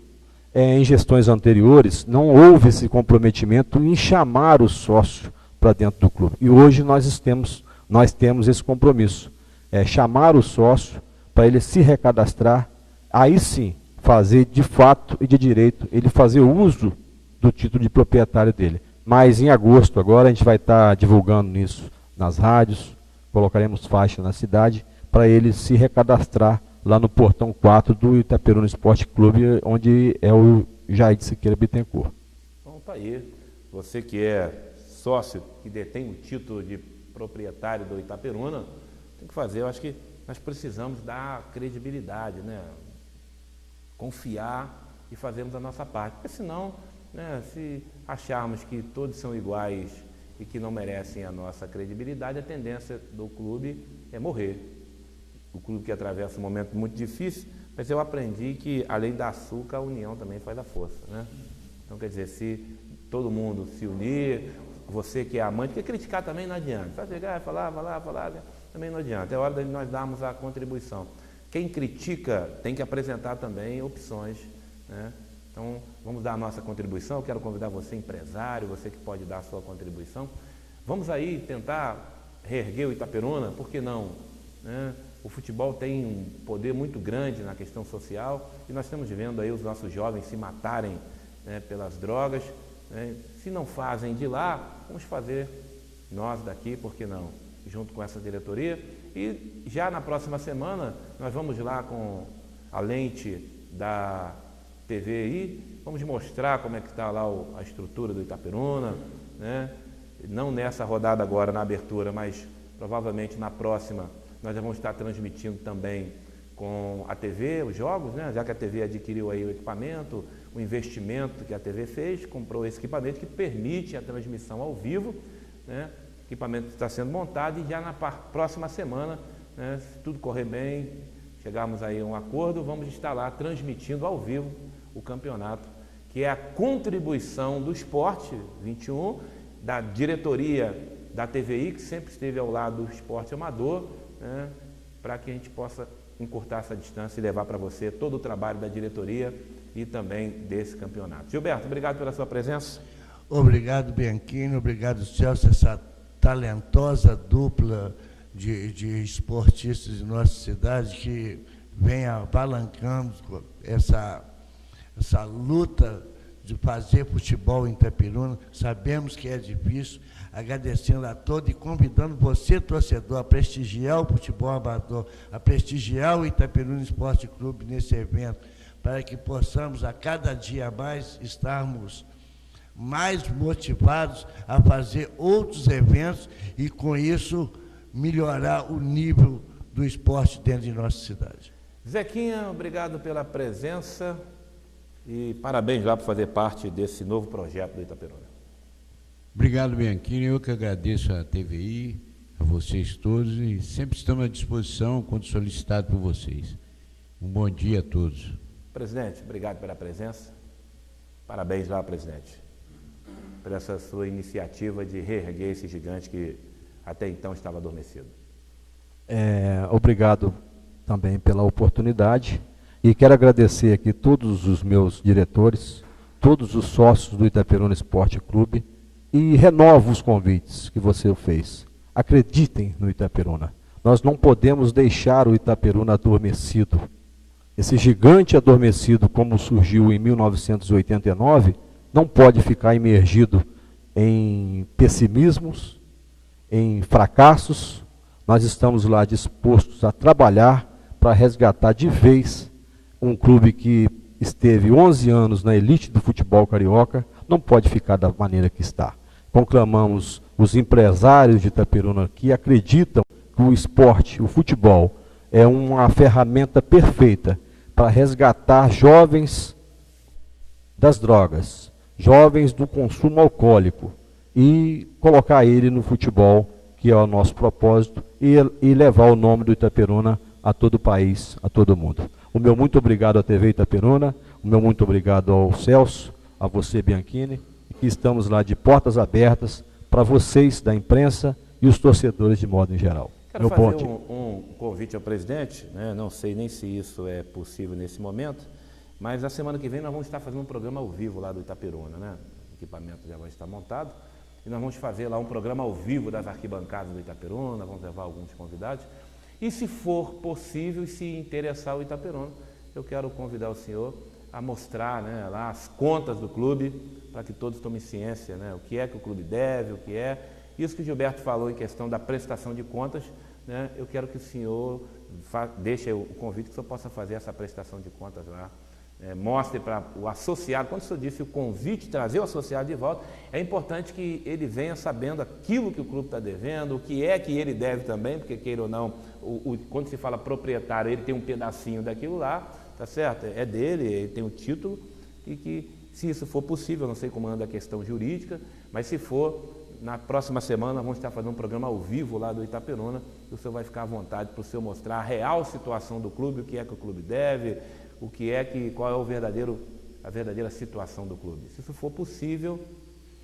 Em gestões anteriores, não houve esse comprometimento em chamar o sócio para dentro do clube. E hoje nós temos esse compromisso. Chamar o sócio para ele se recadastrar, aí sim, fazer de fato e de direito, ele fazer uso do título de proprietário dele. Mas em agosto agora a gente vai estar divulgando isso nas rádios, colocaremos faixa na cidade, para ele se recadastrar lá no portão 4 do Itaperuna Esporte Clube, onde é o Jair de Siqueira Bittencourt. Então tá aí, você que é sócio, que detém o título de proprietário do Itaperuna, tem que fazer, eu acho que nós precisamos dar credibilidade, né? Confiar e fazermos a nossa parte, porque senão, né, se acharmos que todos são iguais e que não merecem a nossa credibilidade, a tendência do clube é morrer. O clube que atravessa um momento muito difícil, mas eu aprendi que, além da açúcar, a união também faz a força, né? Então, quer dizer, se todo mundo se unir, você que é amante, porque criticar também não adianta. Vai chegar, falar, também não adianta. É hora de nós darmos a contribuição. Quem critica tem que apresentar também opções, né? Então, vamos dar a nossa contribuição. Eu quero convidar você, empresário, você que pode dar a sua contribuição. Vamos aí tentar reerguer o Itaperuna, por que não? Né? O futebol tem um poder muito grande na questão social e nós estamos vendo aí os nossos jovens se matarem, né, pelas drogas, né? Se não fazem de lá, vamos fazer nós daqui, por que não? Junto com essa diretoria. E já na próxima semana nós vamos lá com a lente da TV aí, vamos mostrar como é que está lá a estrutura do Itaperuna, né? Não nessa rodada agora, na abertura, mas provavelmente na próxima nós já vamos estar transmitindo também com a TV, os jogos, né? Já que a TV adquiriu aí o equipamento, o investimento que a TV fez, comprou esse equipamento que permite a transmissão ao vivo, né? O equipamento está sendo montado e já na próxima semana né, se tudo correr bem, chegarmos aí a um acordo, vamos estar lá transmitindo ao vivo o campeonato, que é a contribuição do Esporte 21, da diretoria da TVI, que sempre esteve ao lado do esporte amador, né, para que a gente possa encurtar essa distância e levar para você todo o trabalho da diretoria e também desse campeonato. Gilberto, obrigado pela sua presença. Obrigado, Bianchini, obrigado, Celso, essa talentosa dupla de esportistas de nossa cidade que vem apalancando essa luta de fazer futebol em Itapiruna. Sabemos que é difícil, agradecendo a todos e convidando você, torcedor, a prestigiar o futebol amador, a prestigiar o Itapiruna Esporte Clube nesse evento, para que possamos a cada dia mais estarmos mais motivados a fazer outros eventos e, com isso, melhorar o nível do esporte dentro de nossa cidade. Zequinha, obrigado pela presença e parabéns lá por fazer parte desse novo projeto do Itapiruna. Obrigado, Bianchini. Eu que agradeço à TVI, a vocês todos, e sempre estamos à disposição quando solicitado por vocês. Um bom dia a todos. Presidente, obrigado pela presença. Parabéns lá, presidente, por essa sua iniciativa de reerguer esse gigante que até então estava adormecido. Obrigado também pela oportunidade e quero agradecer aqui todos os meus diretores, todos os sócios do Itapiruna Esporte Clube e renovo os convites que você fez. Acreditem no Itapiruna. Nós não podemos deixar o Itapiruna adormecido. Esse gigante adormecido, como surgiu em 1989, não pode ficar imergido em pessimismos, em fracassos. Nós estamos lá dispostos a trabalhar para resgatar de vez um clube que esteve 11 anos na elite do futebol carioca, não pode ficar da maneira que está. Conclamamos os empresários de Itapiruna que acreditam que o esporte, o futebol, é uma ferramenta perfeita para resgatar jovens das drogas, jovens do consumo alcoólico e colocar ele no futebol, que é o nosso propósito, e levar o nome do Itapiruna a todo o país, a todo mundo. O meu muito obrigado à TV Itapiruna, o meu muito obrigado ao Celso, a você, Bianchini, que estamos lá de portas abertas para vocês da imprensa e os torcedores de modo em geral. Quero fazer um convite ao presidente, né? Não sei nem se isso é possível nesse momento, mas a semana que vem nós vamos estar fazendo um programa ao vivo lá do Itapiruna, né? O equipamento já vai estar montado, e nós vamos fazer lá um programa ao vivo das arquibancadas do Itapiruna, vamos levar alguns convidados, e se for possível e se interessar o Itapiruna, eu quero convidar o senhor a mostrar, né, lá as contas do clube, para que todos tomem ciência, né, o que é que o clube deve, o que é. Isso que o Gilberto falou em questão da prestação de contas, né, eu quero que o senhor deixe o convite que o senhor possa fazer essa prestação de contas lá. Mostre para o associado, quando o senhor disse o convite, trazer o associado de volta, é importante que ele venha sabendo aquilo que o clube está devendo, o que é que ele deve também, porque queira ou não, quando se fala proprietário, ele tem um pedacinho daquilo lá, tá certo? É dele, ele tem o título, e que, se isso for possível, eu não sei como anda a questão jurídica, mas se for, na próxima semana vamos estar fazendo um programa ao vivo lá do Itapiruna, e o senhor vai ficar à vontade para o senhor mostrar a real situação do clube, o que é que o clube deve, qual é a verdadeira situação do clube. Se isso for possível,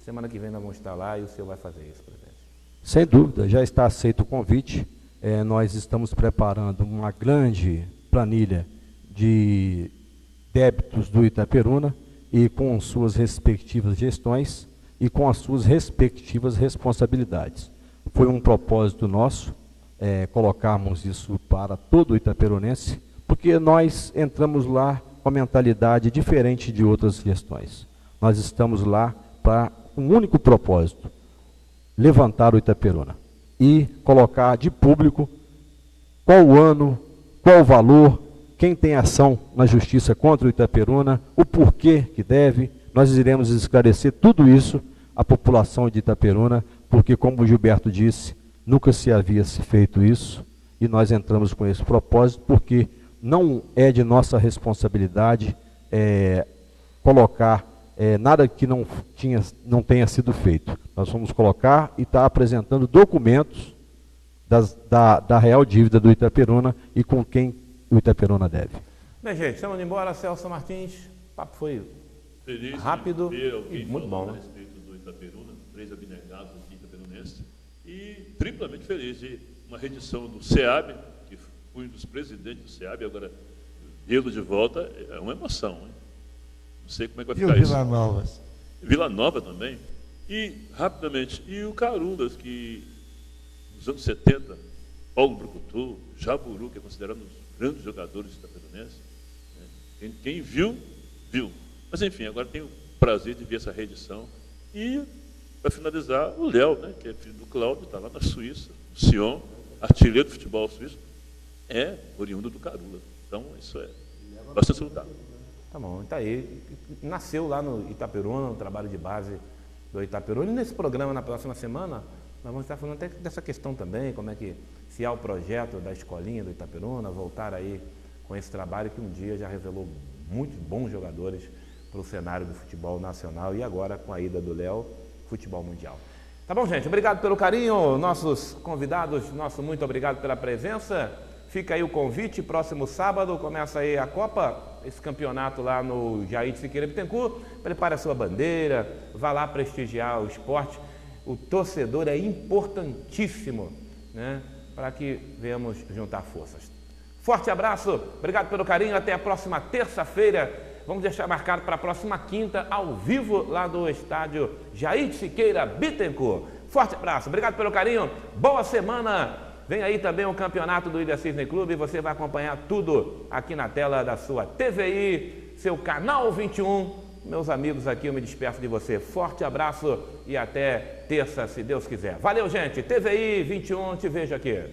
semana que vem nós vamos estar lá e o senhor vai fazer isso, presidente. Sem dúvida, já está aceito o convite. Nós estamos preparando uma grande planilha de débitos do Itapiruna e com suas respectivas gestões e com as suas respectivas responsabilidades. Foi um propósito nosso colocarmos isso para todo o itapirunense, porque nós entramos lá com a mentalidade diferente de outras gestões. Nós estamos lá para um único propósito, levantar o Itapiruna e colocar de público qual o ano, qual o valor, quem tem ação na justiça contra o Itapiruna, o porquê que deve. Nós iremos esclarecer tudo isso à população de Itapiruna, porque, como o Gilberto disse, nunca se havia se feito isso, e nós entramos com esse propósito, porque não é de nossa responsabilidade colocar nada que não tenha sido feito. Nós vamos colocar e estar apresentando documentos da real dívida do Itaperuna e com quem o Itaperuna deve. Bem, gente, estamos indo embora. Celso Martins, o papo foi feliz rápido e muito bom, a né? respeito do Itaperuna, 3 abnegados aqui itaperunenses, e triplamente feliz de uma reedição do SEAB, que fui um dos presidentes do SEAB, agora vê-lo de volta é uma emoção, hein? Não sei como é que vai E o ficar isso. Vila Nova? Vila Nova também. E, rapidamente, e o Carulas, que nos anos 70, Paulo Brucutu, Jaburu, que é considerado um dos grandes jogadores itaperunenses, né? Quem viu, viu. Mas, enfim, agora tenho o prazer de ver essa reedição. E, para finalizar, o Léo, né, que é filho do Cláudio, está lá na Suíça, o Sion, artilheiro do futebol suíço, é oriundo do Carulas. Então, isso é bastante salutável. Tá bom, tá aí. Nasceu lá no Itaperuna, no trabalho de base do Itaperuna. E nesse programa, na próxima semana, nós vamos estar falando até dessa questão também, como é que, se há o projeto da escolinha do Itaperuna, voltar aí com esse trabalho que um dia já revelou muitos bons jogadores para o cenário do futebol nacional e agora, com a ida do Léo, futebol mundial. Tá bom, gente? Obrigado pelo carinho. Nossos convidados, nosso muito obrigado pela presença. Fica aí o convite, próximo sábado começa aí a Copa, esse campeonato lá no Jair de Siqueira Bittencourt. Prepare a sua bandeira, vá lá prestigiar o esporte. O torcedor é importantíssimo, né, para que venhamos juntar forças. Forte abraço, obrigado pelo carinho, até a próxima terça-feira. Vamos deixar marcado para a próxima quinta, ao vivo, lá do estádio Jair de Siqueira Bittencourt. Forte abraço, obrigado pelo carinho, boa semana. Vem aí também o campeonato do Ilha Cisne Clube, você vai acompanhar tudo aqui na tela da sua TVI, seu canal 21. Meus amigos aqui, eu me despeço de você. Forte abraço e até terça, se Deus quiser. Valeu, gente. TVI 21, te vejo aqui.